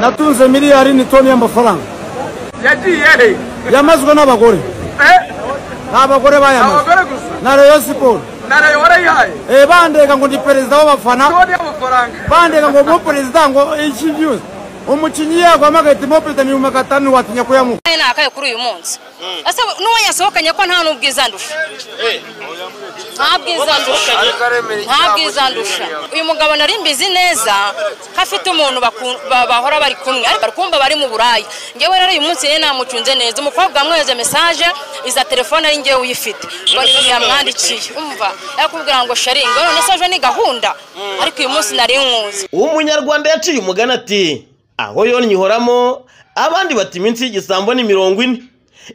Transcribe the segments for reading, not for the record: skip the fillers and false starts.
natunze miliyari n'itoni y'amafaranga. Yagiye he? Yamazwe n'abagore. N'abagore bayamaze. Abagore gusa. Na Rayon Sport. Na Rayon warayihaye. Bandega ngo ndi perezida w'abafana. Toni y'amafaranga. Bandega ngo mu perezida ngo iki byose. Umukinyi yagwa magati mo perezida ni umakatanu watinya kuyamu. Nakaye kuri uyu munsi. Asa nuwo yasohokanye ko nta nubwiza ndusha. Ntabwiza ndusha. Uyu mugabo nari mbizi neza hafite umuntu bahora bari kumwe ariko kumba bari mu Burayi. Ngewe rero uyu munsi yene namucunze neza. Umukobwa amweze message iza telefone ari ngewe uyifite. Ngo yamwandikiye. Umva yakubwira ngo sharingo none saje ni gahunda. Ariko uyu munsi nari nkuzi. Umunyarwanda yaciye umugana ati aho yonyihoramo abandi bati iminsi y'igisambo ni 40.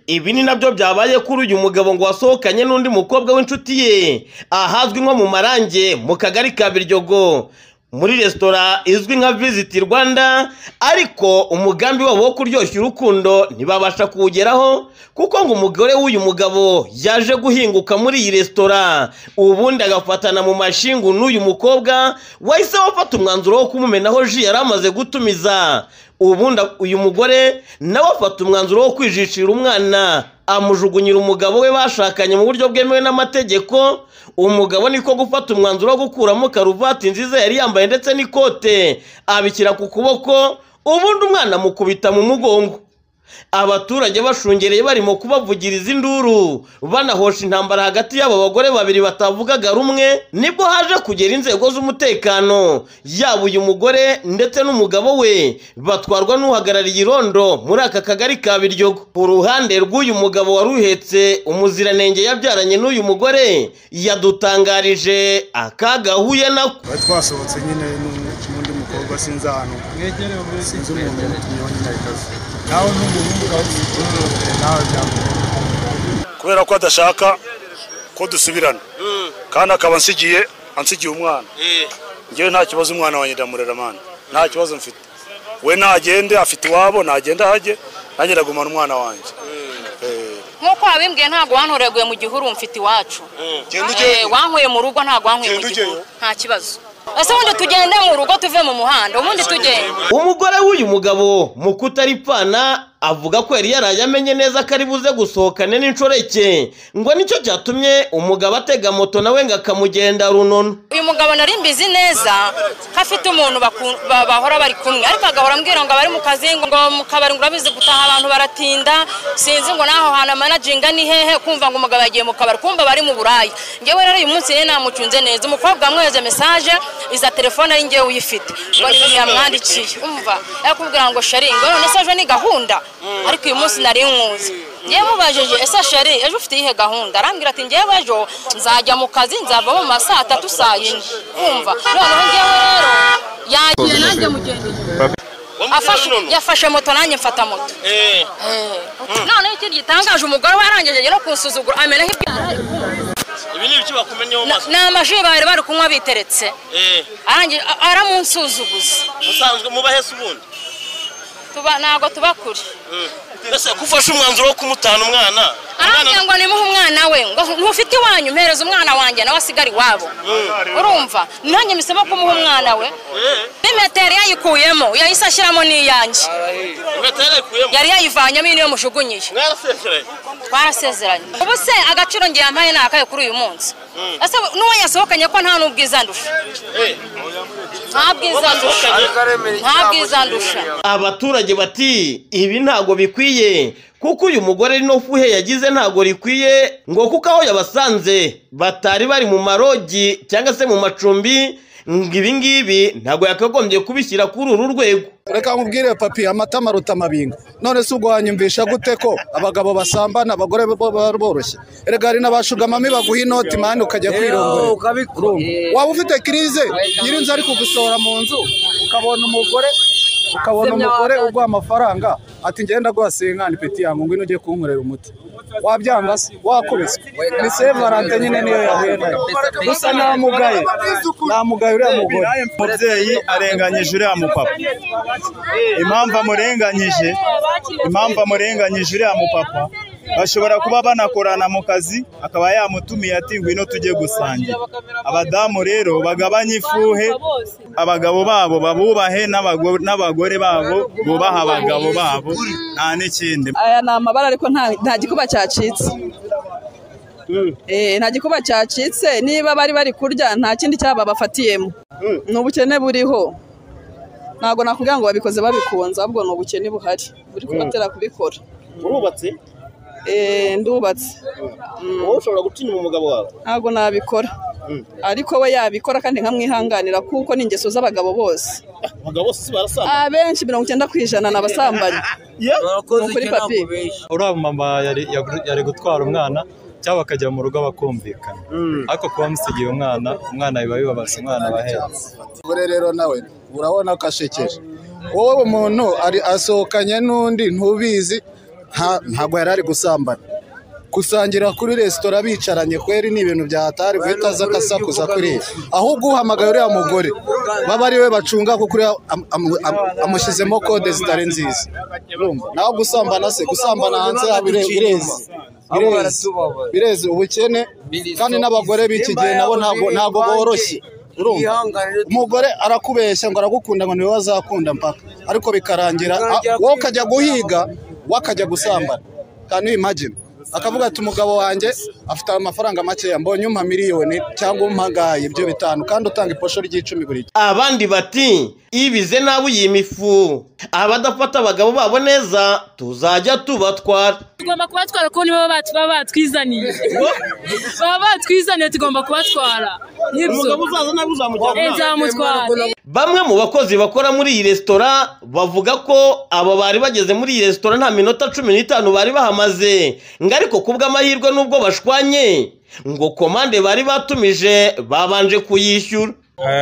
Ibi ni nabyo byabaye kuri uyu mugabo ngo wasohokanye n'undi mukobwa w'inshuti ye ahazwi nko mu Marange mu kagari ka Biryogo muri restaurant izwi nka Visit Rwanda, ariko umugambi wabo wo kuryoshya urukundo ntibabasha kuwugeraho kuko ngo umugore w'uyu mugabo yaje guhinguka muri iyi restaurant ubundi agafatana mu mashingu n'uyu mukobwa wahise wafata umwanzuro wo kumumenaho ji yari amaze gutumiza. Ubundi uyu mugore nawe afata umwanzuro wo kwijishira umwana amujugunyira umugabo we bashakanye mu buryo bwemewe n'amategeko. Umugabo niko gufata umwanzuro wo gukuramo karuvati nziza yari yambaye ndetse n'ikote abikira ku kuboko, ubundi umwana mukubita mu mugongo. Abaturage bashungereye barimo kubavugiriza induru banahosha intambara hagati y'abo bagore babiri batavugaga rumwe, nibwo haje kugera inzego z'umutekano yaba uyu mugore ndetse n'umugabo we batwarwa n'uhagarariye irondo muri aka kagari ka Biryogo. Ku ruhande rw'uyu mugabo wari uhetse umuziranenge yabyaranye n'uyu mugore yadutangarije akaga huye nako. Twasohotse nyine n'undi mukobwa sinzi ahantu sinzi umuntu tumyonye nayikaze nawe kubera ko adashaka ko dusubirana kandi akaba ansigiye umwana. Ngewe nta kibazo umwana wanjye ndamurera mana, nta kibazo mfite. We nagende afite iwabo nagenda haje nanjye ndagumana umwana wanjye. Nkuko abimbwiye ntago wantoreguye mu gihuru mfite iwacu. Wankuye mu rugo ntago wankuye mu gihuru. Nta kibazo. Ese wundi tugende mu rugo tuve mu muhanda ubundi tugende. Umugore w'uyu mugabo mu kutaripfana avuga ko yari yarayamenye neza ko ari buze gusohokane n'inshoreke ngo nicyo cyatumye umugabo atega moto nawe ngo akamugenda runono. Uyu mugabo nari mbizi neza hafite umuntu bahora bari kumwe ariko agahora ambwira ngo bari mu kazi ngo mu kabari ngo urabizi gutaha abantu baratinda sinzi ngo naho hana managinga ni hehe kumva ngo umugabo yagiye mu kabari kumva bari mu Burayi. Ngewe rero uyu munsi yene namucunze neza. Umukobwa amweze message iza telefone ari ngewe uyifite. Ngo yamwandikiye. Umva yakubwira ngo sharingo none saje ni gahunda. Ariko uyu munsi nari nkuzi. Ngiye mubajije ese shari ejo ufite ihe gahunda? Arambwira ati ngewe ejo nzajya mu kazi nzava mu masaa 3 saa 4. Umva noneho ngewe rero yagiye nanjye mugendeye. Yafashe moto nanjye mfata moto. None iki gitangaje umugore warangije no kunsuzugura amena nk'ibyara. Ibi ni ibiki bakumenyeho maso? Na amaji bari kunywa biteretse. Arangije aramunsuzuguza. Musanzwe mubahese ubundi. Ntago tubakuri. Ese kufasha umwanzuro wo kumutana umwana? Arambwira ngo nimuhe umwana we ngo ntufite iwanyu mpereza umwana wanjye nawe asigari wabo. Urumva nanjye misemo kumuha umwana we. Bimeteri yayikuyemo yahise ashyiramo n'iyanjye. Bimeteri yayikuyemo yari yayivanyemo niyo mushugunyiye. Twarasezeranye. Ubu se agaciro ngiye amaye nakaye kuri uyu munsi. Ese nuwo yasohokanye ko nta nubwiza ndusha. Ntabwiza ndusha. Abaturage bati ibi ntago bikwiye kuko uyu mugore no fuhe yagize ntago rikwiye ngo kuko aho yabasanze batari bari mu marogi cyangwa se mu macumbi ibi ngibi ntago yakagombye kubishyira kuri uru rwego. Reka nkubwire papi amata maruta mabinga. None se ugwanyumvisha gute ko abagabo basambana abagore boroshye? Erega ari nabashugamami baguha inoti mani ukajya kwirongora. Waba ufite krize nyirinzi ari kugusohora mu nzu ukabona umugore ugwa amafaranga ati ngenda guhasenga ni peti yangu ngwino ugiye kunkorera umuti. Wabyanga se wakubise. Ni Sevarante nyine niyo yahuye nayo. Gusa namugaye uriya mugore. Mubyeyi arenganyije uriya mupapa. Impamvu amurenganyije uriya mupapa bashobora kuba banakorana mu kazi akaba yamutumiye ati ngwino tujye gusangira. Abadamu rero bagabanye ifuhe, abagabo babo babubahe n'abagore babo bubaha abagabo babo, nta n'ikindi. Aya ni amabara ariko nta gikuba cyacitse. Nta gikuba cyacitse, niba bari kurya nta kindi cyaba bafatiyemo. Ni ubukene buriho, ntabwo nakubwira ngo babikoze babikunze, ahubwo ni ubukene buhari buri kubatera kubikora. Urubatse? Ndubatse. Wowe ushobora gutinya umugabo wawe? Ntabwo nabikora, ariko we yabikora kandi nkamwihanganira kuko ni ingeso z'abagabo bose. Abagabo bose si barasambana? Abenshi 90% n'abasambanyi. Kuri papi. Uriya mama yari gutwara umwana cyangwa akajya mu rugo bakumvikana, ariko kuba musigiye umwana biba bibabaza umwana bahenze. Ure rero nawe urabona kashekeje, wowe umuntu asohokanye n'undi ntubizi, ntabwo yari ari gusambana. Gusangira kuri resitora bicaranye kweri ni ibintu byahatari guhita aza akasakuza kuri, ahubwo uhamagaye uriya mugore baba ari we bacunga kuko amushyizemo kode zitari nziza. Naho gusambana se, gusambana hanze bireze ubukene, kandi n'abagore b'iki gihe nabo ntabwo boroshye. Umugore arakubeshya ngo aragukunda ngo niwe wazakunda mpaka, ariko bikarangira wowe ukajya guhiga wakajya gusambana. Kandi imagine akavuga ati umugabo wanjye afite amafaranga make, mbonye umpa miliyoni cyangwa umpagaye ibyo bitanu kandi utanga iposho ry'10 buri gihe. Abandi bati ibize nabu yimifu, abadafata abagabo babo neza tuzajya tubatwara. Tugomba kubatwara ko nibo batwizaniye. Baba batwizaniye tugomba kubatwara. Umugabo uzaza nabi uzamutwara. Bamwe mu bakozi bakora muri iyi resitora bavuga ko abo bari bageze muri iyi resitora nta minota 15 bari bahamaze, ariko kubw'amahirwe nubwo bashwanye ngo komande bari batumije babanje kuyishyura.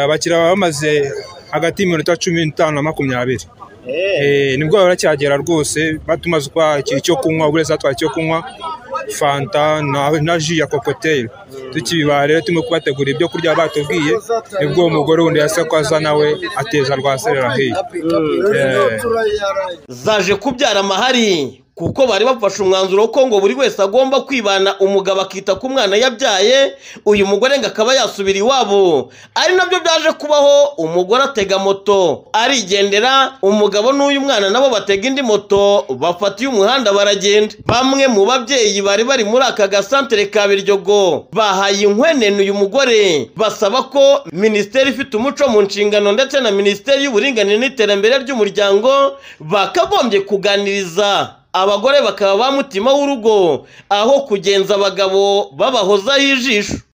Abakira bamaze hagati y'iminota 15 na 20. Nibwo baracyagera rwose batumaze kwa icyo kunywa, uretse atwa icyo kunywa fanta na ji ya cocktail. Tukibibare rero tumwe kubategura ibyo kurya batubwiye, nibwo umugore wundi yasakwaza nawe ateza rwaserera hehe. Zaje kubyara amahari kuko bari bafashe umwanzuro ko ngo buri wese agomba kwibana umugabo akita ku mwana yabyaye, uyu mugore ngo akaba yasubira iwabo. Ari nabyo byaje kubaho, umugore atega moto arigendera, umugabo n'uyu mwana nabo batega indi moto bafatiye umuhanda baragenda. Bamwe mu babyeyi bari muri aka gasantere ka Biryogo bahaye inkwenene uyu mugore, basaba ko Minisiteri ifite umuco mu nshingano ndetse na Minisiteri y'uburinganire n'iterambere ry'umuryango bakagombye kuganiriza abagore bakaba ba mutima w'urugo aho kugenza abagabo babahozaho ijisho.